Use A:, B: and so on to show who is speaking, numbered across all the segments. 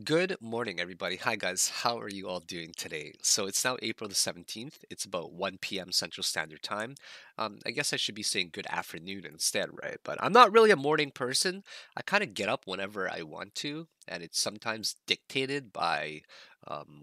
A: Good morning, everybody. Hi, guys. How are you all doing today? So it's now April the 17th. It's about 1 p.m. Central Standard Time. I guess I should be saying good afternoon instead, right? But I'm not really a morning person. I kind of get up whenever I want to, and it's sometimes dictated by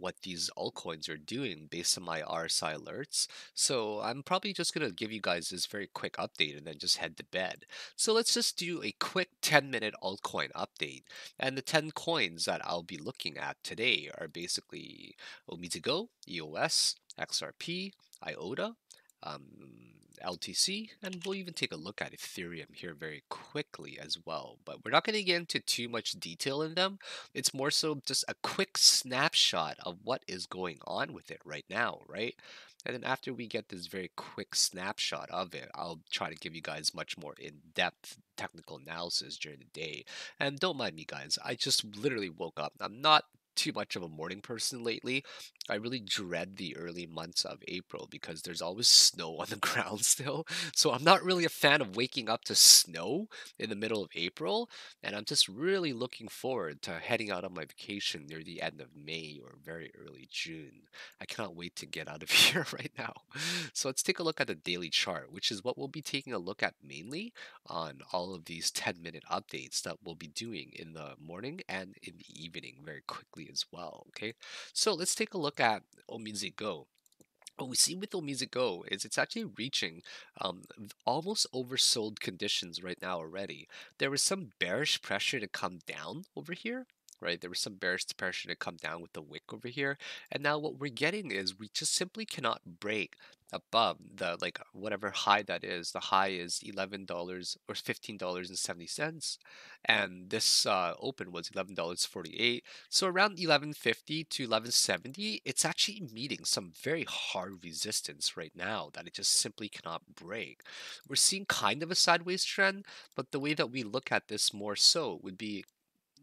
A: what these altcoins are doing based on my RSI alerts. So I'm probably just going to give you guys this very quick update and then just head to bed. So let's just do a quick 10-minute altcoin update. And the 10 coins that I'll be looking at today are basically OmiseGo, EOS, XRP, IOTA, LTC, and we'll even take a look at Ethereum here very quickly as well. But we're not going to get into too much detail in them. It's more so just a quick snapshot of what is going on with it right now, right? And then after we get this very quick snapshot of it, I'll try to give you guys much more in-depth technical analysis during the day. And don't mind me, guys. I just literally woke up. I'm not too much of a morning person lately. I really dread the early months of April because there's always snow on the ground still. So I'm not really a fan of waking up to snow in the middle of April. And I'm just really looking forward to heading out on my vacation near the end of May or very early June. I cannot wait to get out of here right now. So let's take a look at the daily chart, which is what we'll be taking a look at mainly on all of these 10-minute updates that we'll be doing in the morning and in the evening very quickly as well. Okay, so let's take a look at OmiseGo. What we see with OmiseGo is it's actually reaching almost oversold conditions right now already. There was some bearish pressure to come down over here, right? There was some bearish pressure to come down with the wick over here. And now what we're getting is we just simply cannot break above the like whatever high that is. The high is $11 or $15.70. And this open was $11.48. So around 1150 to 1170, it's actually meeting some very hard resistance right now that it just simply cannot break. We're seeing kind of a sideways trend, but the way that we look at this more so would be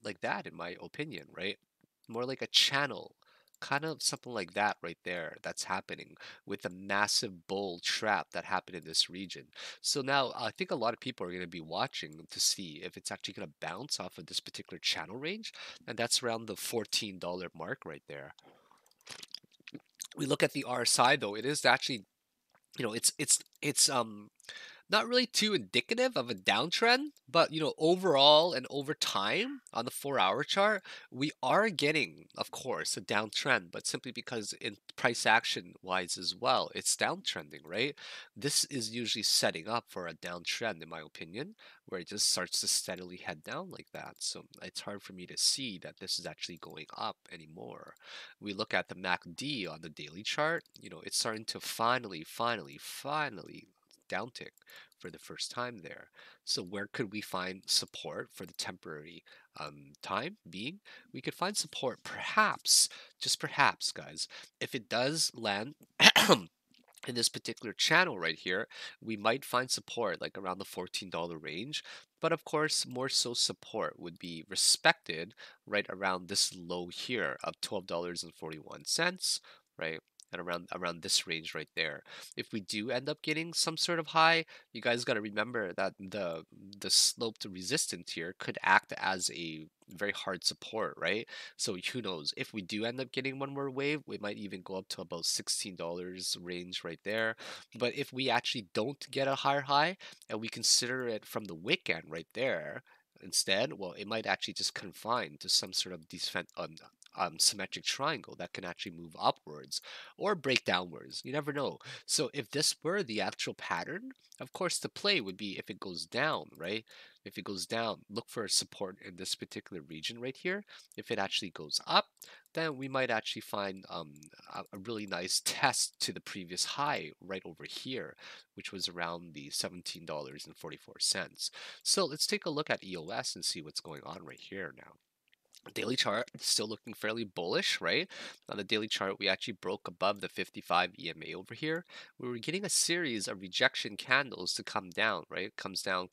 A: like that, in my opinion, right? More like a channel. Kind of something like that right there that's happening with a massive bull trap that happened in this region. So now I think a lot of people are going to be watching to see if it's actually going to bounce off of this particular channel range. And that's around the $14 mark right there. We look at the RSI though, it is actually, it's not really too indicative of a downtrend, but overall and over time on the 4 hour chart, we are getting, of course, a downtrend, but simply because in price action wise as well, it's downtrending, right? This is usually setting up for a downtrend, in my opinion, where it just starts to steadily head down like that. So it's hard for me to see that this is actually going up anymore. We look at the MACD on the daily chart, it's starting to finally downtick for the first time there. So where could we find support for the temporary time being? We could find support perhaps, just perhaps, guys, if it does land in this particular channel right here, we might find support like around the $14 range. But of course, more so support would be respected right around this low here of $12.41, right? And around this range right there. If we do end up getting some sort of high, you guys got to remember that the slope to resistance here could act as a very hard support, right? So who knows? If we do end up getting one more wave, we might even go up to about $16 range right there. But if we actually don't get a higher high and we consider it from the wick end right there instead, well, it might actually just confine to some sort of symmetric triangle that can actually move upwards or break downwards. You never know. So if this were the actual pattern, of course, the play would be if it goes down, right? If it goes down, look for support in this particular region right here. If it actually goes up, then we might actually find a really nice test to the previous high right over here, which was around the $17.44. So let's take a look at EOS and see what's going on right here now. Daily chart still looking fairly bullish, right? On the daily chart, we actually broke above the 55 EMA over here. We were getting a series of rejection candles to come down, right? Comes down,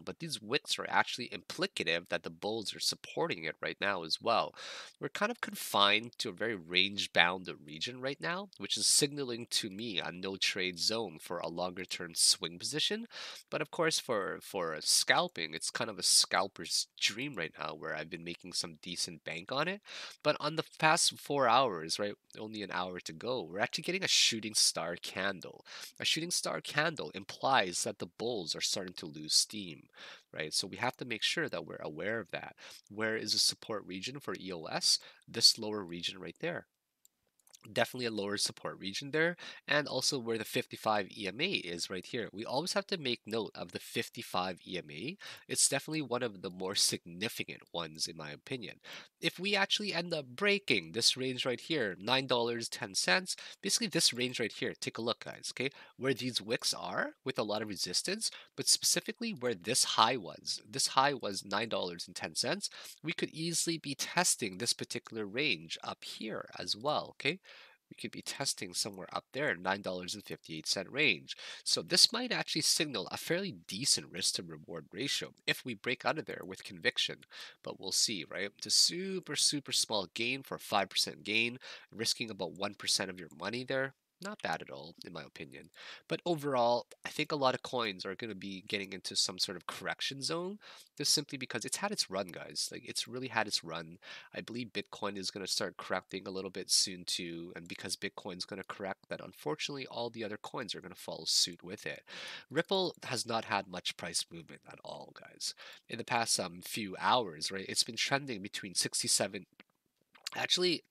A: but these wicks are actually implicative that the bulls are supporting it right now as well. We're kind of confined to a very range-bound region right now, which is signaling to me a no trade zone for a longer-term swing position. But of course, for scalping, it's kind of a scalper's dream right now, where I've been making some decent bank on it. But on the past 4 hours, right, only an hour to go, we're actually getting a shooting star candle. A shooting star candle implies that the bulls are starting to lose steam, right? So we have to make sure that we're aware of that. Where is the support region for EOS? This lower region right there. Definitely a lower support region there, and also where the 55 EMA is right here. We always have to make note of the 55 EMA. It's definitely one of the more significant ones in my opinion. If we actually end up breaking this range right here, $9.10, basically this range right here, take a look guys, okay, where these wicks are with a lot of resistance, but specifically where this high was. This high was $9.10. We could easily be testing this particular range up here as well, okay? We could be testing somewhere up there, $9.58 range. So this might actually signal a fairly decent risk to reward ratio if we break out of there with conviction. But we'll see, right? It's a super, super small gain for a 5% gain, risking about 1% of your money there. Not bad at all, in my opinion. But overall, I think a lot of coins are going to be getting into some sort of correction zone, just simply because it's had its run, guys. Like, it's really had its run. I believe Bitcoin is going to start correcting a little bit soon too, and because Bitcoin's going to correct, that unfortunately all the other coins are going to follow suit with it. Ripple has not had much price movement at all, guys. In the past few hours, right? It's been trending between 67, actually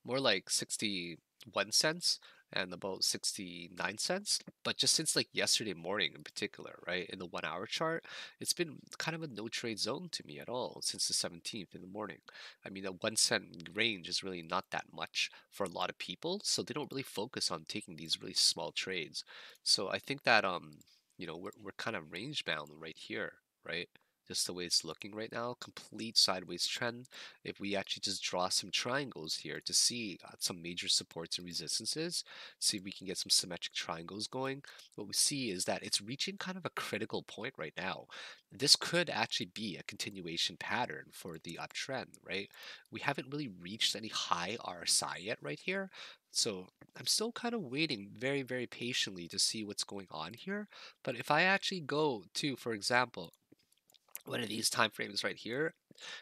A: more like 61 cents and about 69 cents. But just since like yesterday morning in particular, right, in the 1 hour chart, it's been kind of a no trade zone to me at all since the 17th in the morning. I mean, a 1 cent range is really not that much for a lot of people, so they don't really focus on taking these really small trades. So I think that we're kind of range bound right here, right? Just the way it's looking right now, complete sideways trend. If we actually just draw some triangles here to see some major supports and resistances, see if we can get some symmetric triangles going, what we see is that it's reaching kind of a critical point right now. This could actually be a continuation pattern for the uptrend, right? We haven't really reached any high RSI yet right here. So I'm still kind of waiting very, very patiently to see what's going on here. But if I actually go to, for example, one of these time frames right here,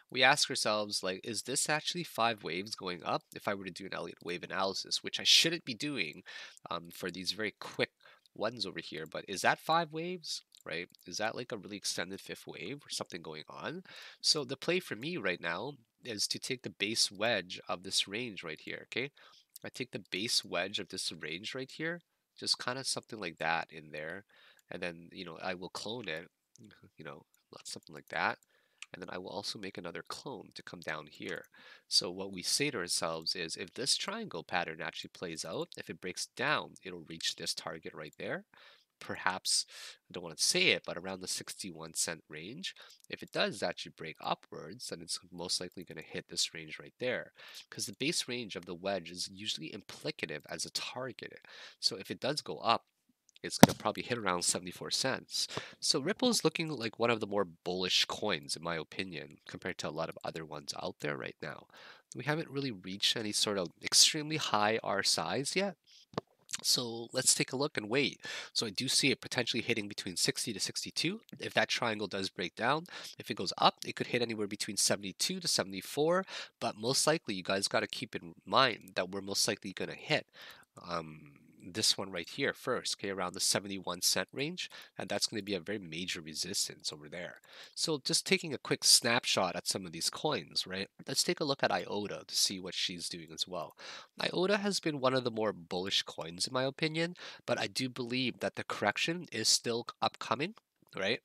A: we ask ourselves, like, is this actually 5 waves going up? If I were to do an Elliott wave analysis, which I shouldn't be doing for these very quick ones over here, but is that 5 waves, right? Is that like a really extended fifth wave or something going on? So the play for me right now is to take the base wedge of this range right here, okay? I take the base wedge of this range right here, just kind of something like that in there, and then, I will clone it, you know, something like that. And then I will also make another clone to come down here. So what we say to ourselves is if this triangle pattern actually plays out, if it breaks down, it'll reach this target right there. Perhaps, I don't want to say it, but around the 61 cent range. If it does actually break upwards, then it's most likely going to hit this range right there. Because the base range of the wedge is usually implicative as a target. So if it does go up, it's going to probably hit around 74 cents. So Ripple is looking like one of the more bullish coins, in my opinion, compared to a lot of other ones out there right now. We haven't really reached any sort of extremely high R size yet. So let's take a look and wait. So I do see it potentially hitting between 60 to 62. If that triangle does break down, if it goes up, it could hit anywhere between 72 to 74. But most likely, you guys got to keep in mind that we're most likely going to hit this one right here first, okay, around the 71 cent range, and that's going to be a very major resistance over there. So just taking a quick snapshot at some of these coins, right? Let's take a look at IOTA to see what she's doing as well. IOTA has been one of the more bullish coins in my opinion, but I do believe that the correction is still upcoming, right?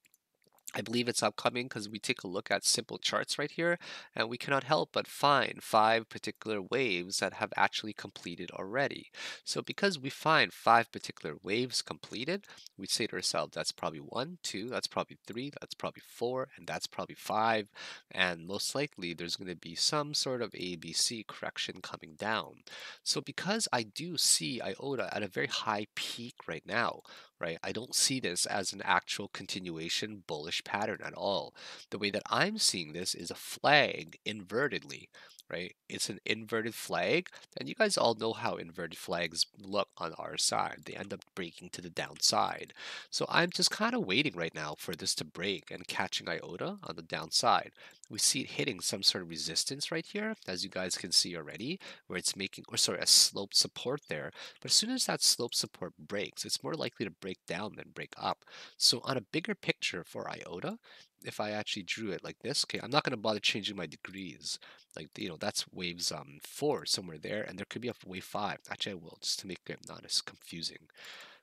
A: I believe it's upcoming because we take a look at simple charts right here, and we cannot help but find 5 particular waves that have actually completed already. So because we find 5 particular waves completed, we say to ourselves, that's probably 1, 2, that's probably 3, that's probably 4, and that's probably 5. And most likely there's going to be some sort of ABC correction coming down. So because I do see IOTA at a very high peak right now, right? I don't see this as an actual continuation bullish pattern at all. The way that I'm seeing this is a flag invertedly, right? It's an inverted flag, and you guys all know how inverted flags look on our side. They end up breaking to the downside. So I'm just kind of waiting right now for this to break and catching IOTA on the downside. We see it hitting some sort of resistance right here, as you guys can see already, where it's making, or sorry, a slope support there. But as soon as that slope support breaks, it's more likely to break down than break up. So on a bigger picture for IOTA, if I actually drew it like this, okay, I'm not going to bother changing my degrees. Like, that's waves 4 somewhere there, and there could be a wave 5. Actually, I will, just to make it not as confusing.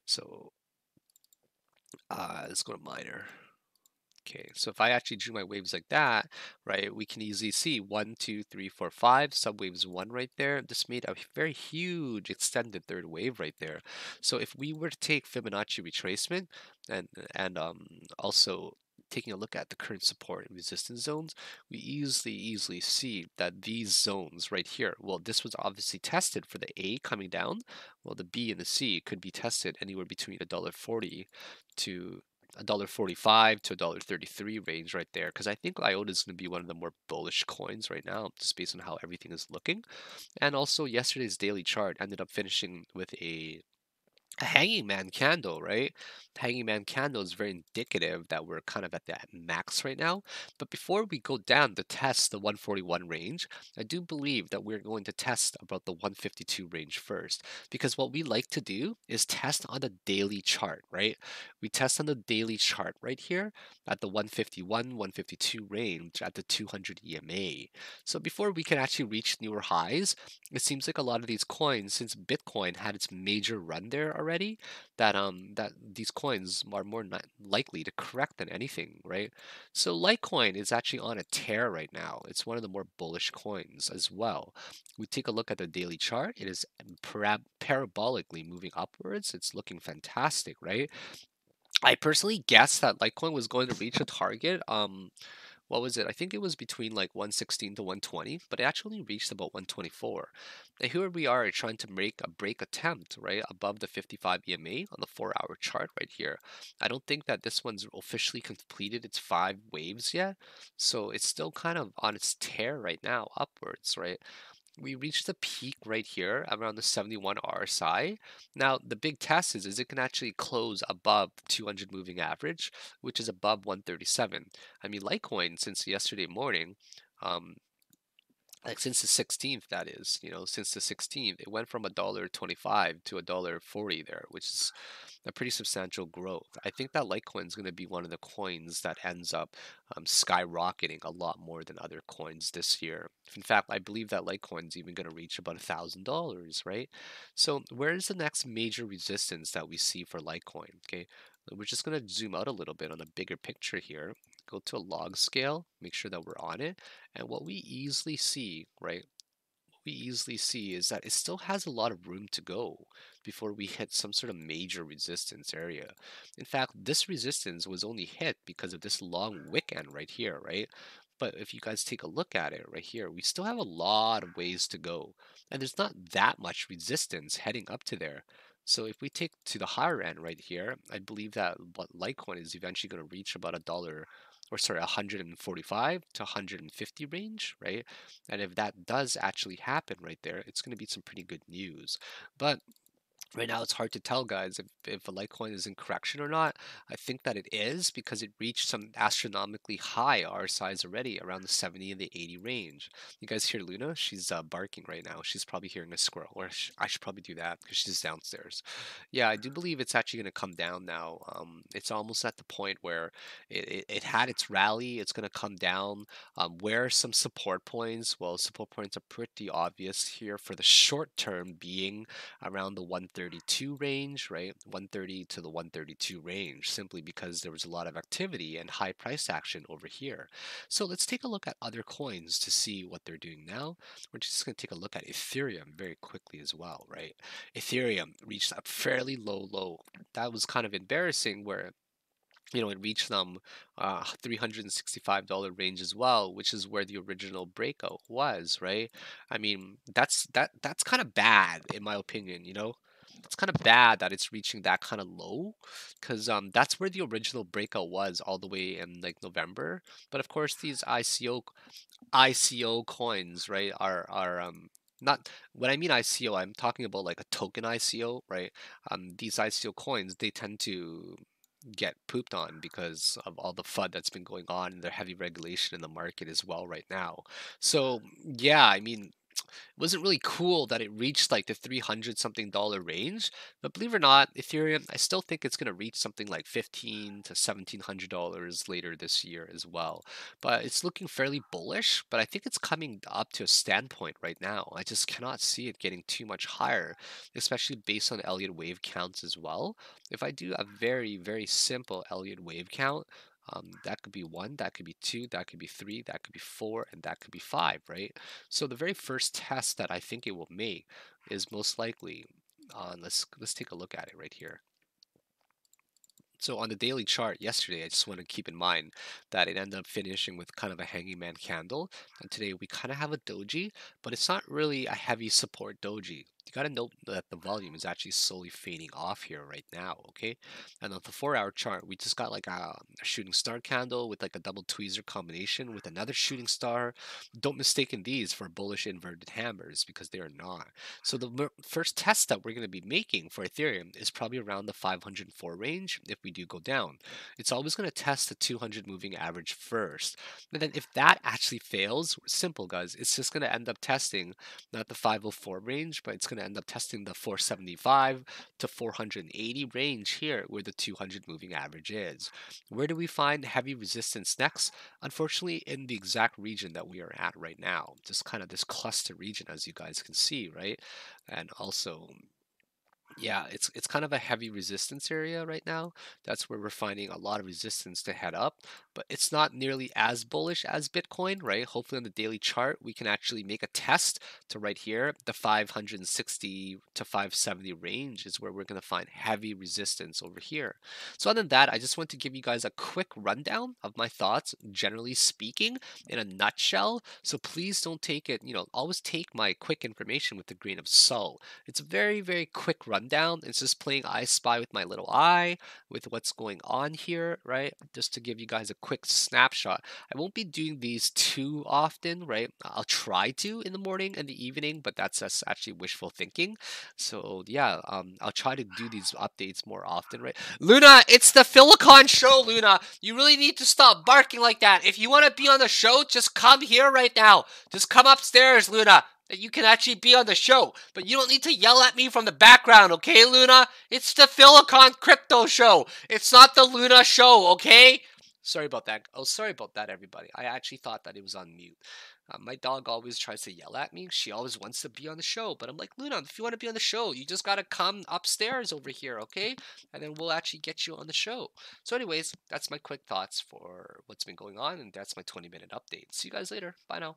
A: So let's go to minor. Okay, so if I actually drew my waves like that, right, we can easily see 1, 2, 3, 4, 5, subwaves 1 right there. This made a very huge extended third wave right there. So if we were to take Fibonacci retracement and also taking a look at the current support and resistance zones, we easily see that these zones right here, well, this was obviously tested for the A coming down. Well, the B and the C could be tested anywhere between $1.40 to $1.45 to $1.33 range right there, because I think IOTA is going to be one of the more bullish coins right now, just based on how everything is looking. And also, yesterday's daily chart ended up finishing with a hanging man candle, right? Hanging man candle is very indicative that we're kind of at that max right now. But before we go down to test the 141 range, I do believe that we're going to test about the 152 range first. Because what we like to do is test on the daily chart, right? We test on the daily chart right here at the 151, 152 range at the 200 EMA. So before we can actually reach newer highs, it seems like a lot of these coins, since Bitcoin had its major run there already, that these coins are more likely to correct than anything, right? So Litecoin is actually on a tear right now. It's one of the more bullish coins as well. We take a look at the daily chart. It is parabolically moving upwards. It's looking fantastic, right? I personally guessed that Litecoin was going to reach a target. What was it? I think it was between like 116 to 120, but it actually reached about 124. And here we are trying to make a break attempt, right, above the 55 EMA on the 4-hour chart right here. I don't think that this one's officially completed its 5 waves yet, so it's still kind of on its tear right now, upwards, right? We reached the peak right here around the 71 RSI. Now, the big test is it can actually close above 200 moving average, which is above 137. I mean, Litecoin, since yesterday morning, um, like since the 16th, that is, since the 16th, it went from $1.25 to $1.40 there, which is a pretty substantial growth. I think that Litecoin is going to be one of the coins that ends up skyrocketing a lot more than other coins this year. In fact, I believe that Litecoin is even going to reach about $1,000, right? So where is the next major resistance that we see for Litecoin? Okay, we're just going to zoom out a little bit on a bigger picture here. Go to a log scale, make sure that we're on it. And what we easily see, right? What we easily see is that it still has a lot of room to go before we hit some sort of major resistance area. In fact, this resistance was only hit because of this long wick end right here, right? But if you guys take a look at it right here, we still have a lot of ways to go. And there's not that much resistance heading up to there. So if we take to the higher end right here, I believe that what Litecoin is eventually going to reach about or sorry, 145 to 150 range, right? And if that does actually happen right there, it's going to be some pretty good news. But right now, it's hard to tell, guys, if a Litecoin is in correction or not. I think that it is because it reached some astronomically high R size already, around the 70 and the 80 range. You guys hear Luna? She's barking right now. She's probably hearing a squirrel, or I should probably do that because she's downstairs. Yeah, I do believe it's actually going to come down now. It's almost at the point where it had its rally. It's going to come down. Where are some support points? Well, support points are pretty obvious here for the short term, being around the 132 range, right? 130 to the 132 range, simply because there was a lot of activity and high price action over here. So let's take a look at other coins to see what they're doing now. We're just going to take a look at Ethereum very quickly as well, right? Ethereum reached a fairly low low. That was kind of embarrassing, where it reached $365 range as well, which is where the original breakout was, right? I mean, that's kind of bad in my opinion. it's kind of bad that it's reaching that kind of low, because that's where the original breakout was all the way in like November. But of course, these ICO coins, right, are not, when I mean ICO, I'm talking about like a token ICO, right? These ICO coins, they tend to get pooped on because of all the FUD that's been going on and the heavy regulation in the market as well right now. So yeah, I mean, wasn't really cool that it reached like the 300 something dollar range, but believe it or not, Ethereum, I still think it's going to reach something like 15 to $1,700 later this year as well. But it's looking fairly bullish, but I think it's coming up to a standpoint right now. I just cannot see it getting too much higher, especially based on Elliott wave counts as well. If I do a very, very simple Elliott wave count, that could be one, that could be two, that could be three, that could be four, and that could be five, right? So the very first test that I think it will make is most likely on, let's take a look at it right here. So on the daily chart yesterday, I just want to keep in mind that it ended up finishing with kind of a hanging man candle. And today we kind of have a doji, but it's not really a heavy support doji. You got to note that the volume is actually slowly fading off here right now, okay? And on the 4-hour chart, we just got like a shooting star candle with like a double tweezer combination with another shooting star. Don't mistake these for bullish inverted hammers, because they are not. So the first test that we're going to be making for Ethereum is probably around the 504 range if we do go down. It's always going to test the 200 moving average first. And then if that actually fails, simple guys, it's just going to end up testing not the 504 range, but it's going to end up testing the 475 to 480 range here where the 200 moving average is. Where do we find heavy resistance next? Unfortunately, in the exact region that we are at right now, just kind of this cluster region, as you guys can see, right? And also, yeah, it's kind of a heavy resistance area right now. That's where we're finding a lot of resistance to head up, but it's not nearly as bullish as Bitcoin, right? Hopefully on the daily chart, we can actually make a test to right here. The 560 to 570 range is where we're going to find heavy resistance over here. So other than that, I just want to give you guys a quick rundown of my thoughts, generally speaking, in a nutshell. So please don't take it, always take my quick information with a grain of salt. It's a very, very quick rundown. It's just playing I Spy with my little eye with what's going on here, right? Just to give you guys a quick snapshot. I won't be doing these too often, right? I'll try to in the morning and the evening, but that's actually wishful thinking. So yeah, I'll try to do these updates more often, right? Luna, it's the Philicon show, Luna. You really need to stop barking like that. If you want to be on the show, just come here right now. Just come upstairs, Luna. That you can actually be on the show. But you don't need to yell at me from the background, okay, Luna? It's the Philicon Crypto Show. It's not the Luna Show, okay? Sorry about that. Oh, sorry about that, everybody. I actually thought that it was on mute. My dog always tries to yell at me. She always wants to be on the show. But I'm like, Luna, if you want to be on the show, you just got to come upstairs over here, okay? And then we'll actually get you on the show. So anyways, that's my quick thoughts for what's been going on. And that's my 20-minute update. See you guys later. Bye now.